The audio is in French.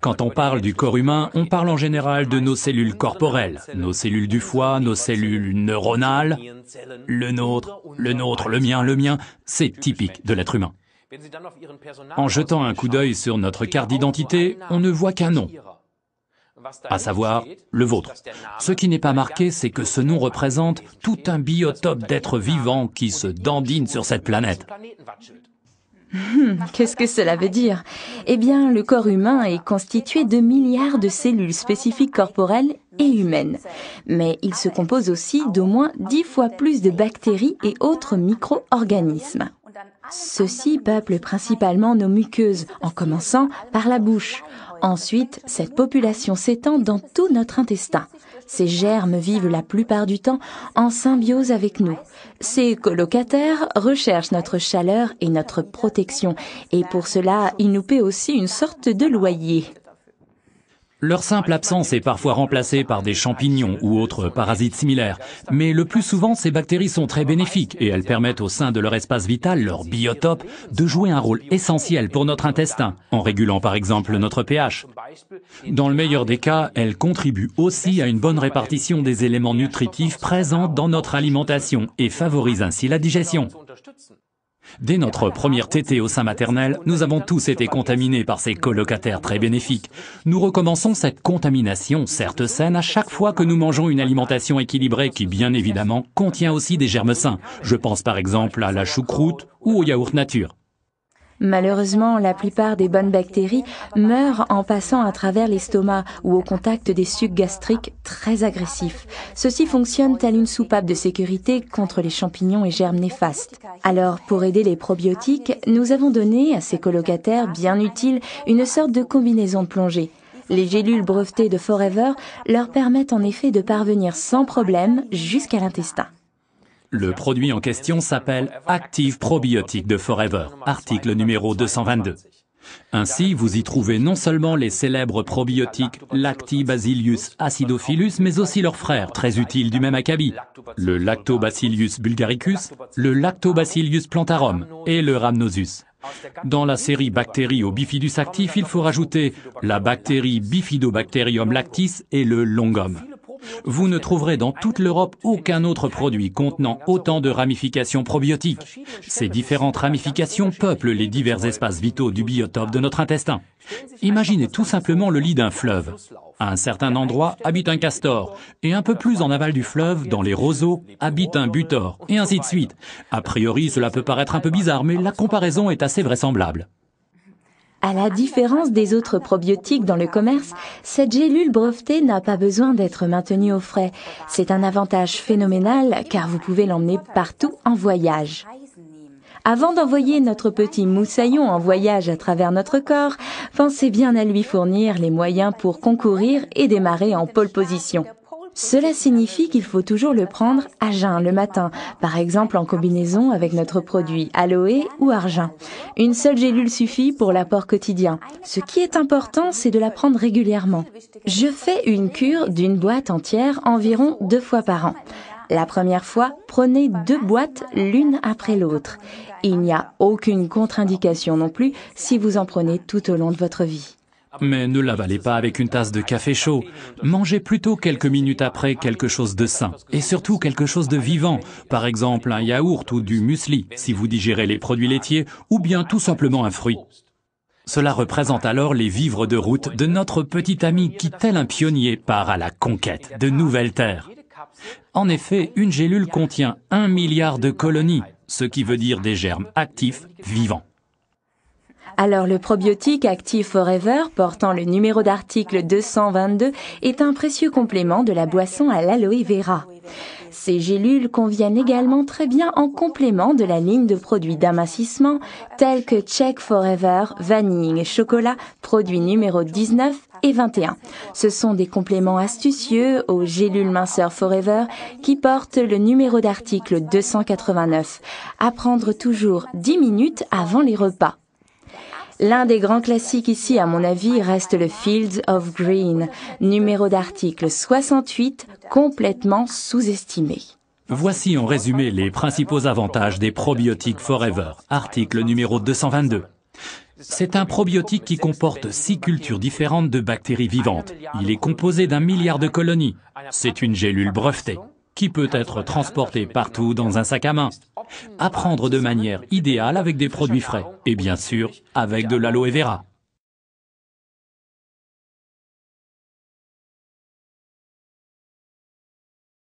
Quand on parle du corps humain, on parle en général de nos cellules corporelles, nos cellules du foie, nos cellules neuronales. Le nôtre, le mien, c'est typique de l'être humain. En jetant un coup d'œil sur notre carte d'identité, on ne voit qu'un nom, à savoir le vôtre. Ce qui n'est pas marqué, c'est que ce nom représente tout un biotope d'êtres vivants qui se dandinent sur cette planète. Qu'est-ce que cela veut dire? Eh bien, le corps humain est constitué de milliards de cellules spécifiques corporelles et humaines. Mais il se compose aussi d'au moins 10 fois plus de bactéries et autres micro-organismes. Ceux-ci peuplent principalement nos muqueuses, en commençant par la bouche. Ensuite, cette population s'étend dans tout notre intestin. Ces germes vivent la plupart du temps en symbiose avec nous. Ces colocataires recherchent notre chaleur et notre protection, et pour cela, ils nous paient aussi une sorte de loyer. Leur simple absence est parfois remplacée par des champignons ou autres parasites similaires, mais le plus souvent ces bactéries sont très bénéfiques et elles permettent au sein de leur espace vital, leur biotope, de jouer un rôle essentiel pour notre intestin, en régulant par exemple notre pH. Dans le meilleur des cas, elles contribuent aussi à une bonne répartition des éléments nutritifs présents dans notre alimentation et favorisent ainsi la digestion. Dès notre première tétée au sein maternel, nous avons tous été contaminés par ces colocataires très bénéfiques. Nous recommençons cette contamination, certes saine, à chaque fois que nous mangeons une alimentation équilibrée qui, bien évidemment, contient aussi des germes sains. Je pense par exemple à la choucroute ou au yaourt nature. Malheureusement, la plupart des bonnes bactéries meurent en passant à travers l'estomac ou au contact des sucs gastriques très agressifs. Ceci fonctionne tel une soupape de sécurité contre les champignons et germes néfastes. Alors, pour aider les probiotiques, nous avons donné à ces colocataires bien utiles une sorte de combinaison de plongée. Les gélules brevetées de Forever leur permettent en effet de parvenir sans problème jusqu'à l'intestin. Le produit en question s'appelle Active Probiotique de Forever, article numéro 222. Ainsi, vous y trouvez non seulement les célèbres probiotiques Lactibacillus acidophilus, mais aussi leurs frères, très utiles du même acabit, le Lactobacillus bulgaricus, le Lactobacillus plantarum et le Rhamnosus. Dans la série bactéries au bifidus actif, il faut rajouter la bactérie Bifidobacterium lactis et le longum. Vous ne trouverez dans toute l'Europe aucun autre produit contenant autant de ramifications probiotiques. Ces différentes ramifications peuplent les divers espaces vitaux du biotope de notre intestin. Imaginez tout simplement le lit d'un fleuve. À un certain endroit habite un castor, et un peu plus en aval du fleuve, dans les roseaux, habite un butor, et ainsi de suite. A priori, cela peut paraître un peu bizarre, mais la comparaison est assez vraisemblable. À la différence des autres probiotiques dans le commerce, cette gélule brevetée n'a pas besoin d'être maintenue au frais. C'est un avantage phénoménal car vous pouvez l'emmener partout en voyage. Avant d'envoyer notre petit moussaillon en voyage à travers notre corps, pensez bien à lui fournir les moyens pour concourir et démarrer en pole position. Cela signifie qu'il faut toujours le prendre à jeun le matin, par exemple en combinaison avec notre produit aloe ou argent. Une seule gélule suffit pour l'apport quotidien. Ce qui est important, c'est de la prendre régulièrement. Je fais une cure d'une boîte entière environ 2 fois par an. La première fois, prenez 2 boîtes l'une après l'autre. Il n'y a aucune contre-indication non plus si vous en prenez tout au long de votre vie. Mais ne l'avalez pas avec une tasse de café chaud. Mangez plutôt quelques minutes après quelque chose de sain. Et surtout quelque chose de vivant. Par exemple un yaourt ou du muesli, si vous digérez les produits laitiers, ou bien tout simplement un fruit. Cela représente alors les vivres de route de notre petit ami qui, tel un pionnier, part à la conquête de nouvelles terres. En effet, une gélule contient 1 milliard de colonies, ce qui veut dire des germes actifs vivants. Alors le probiotique Active Forever, portant le numéro d'article 222, est un précieux complément de la boisson à l'aloe vera. Ces gélules conviennent également très bien en complément de la ligne de produits d'amincissement tels que Check Forever, Vanille et Chocolat, produits numéro 19 et 21. Ce sont des compléments astucieux aux gélules minceurs Forever qui portent le numéro d'article 289. À prendre toujours 10 minutes avant les repas. L'un des grands classiques ici, à mon avis, reste le Fields of Green, numéro d'article 68, complètement sous-estimé. Voici en résumé les principaux avantages des probiotiques Forever, article numéro 222. C'est un probiotique qui comporte 6 cultures différentes de bactéries vivantes. Il est composé d'1 milliard de colonies. C'est une gélule brevetée qui peut être transportée partout dans un sac à main. À prendre de manière idéale avec des produits frais et bien sûr avec de l'aloe vera.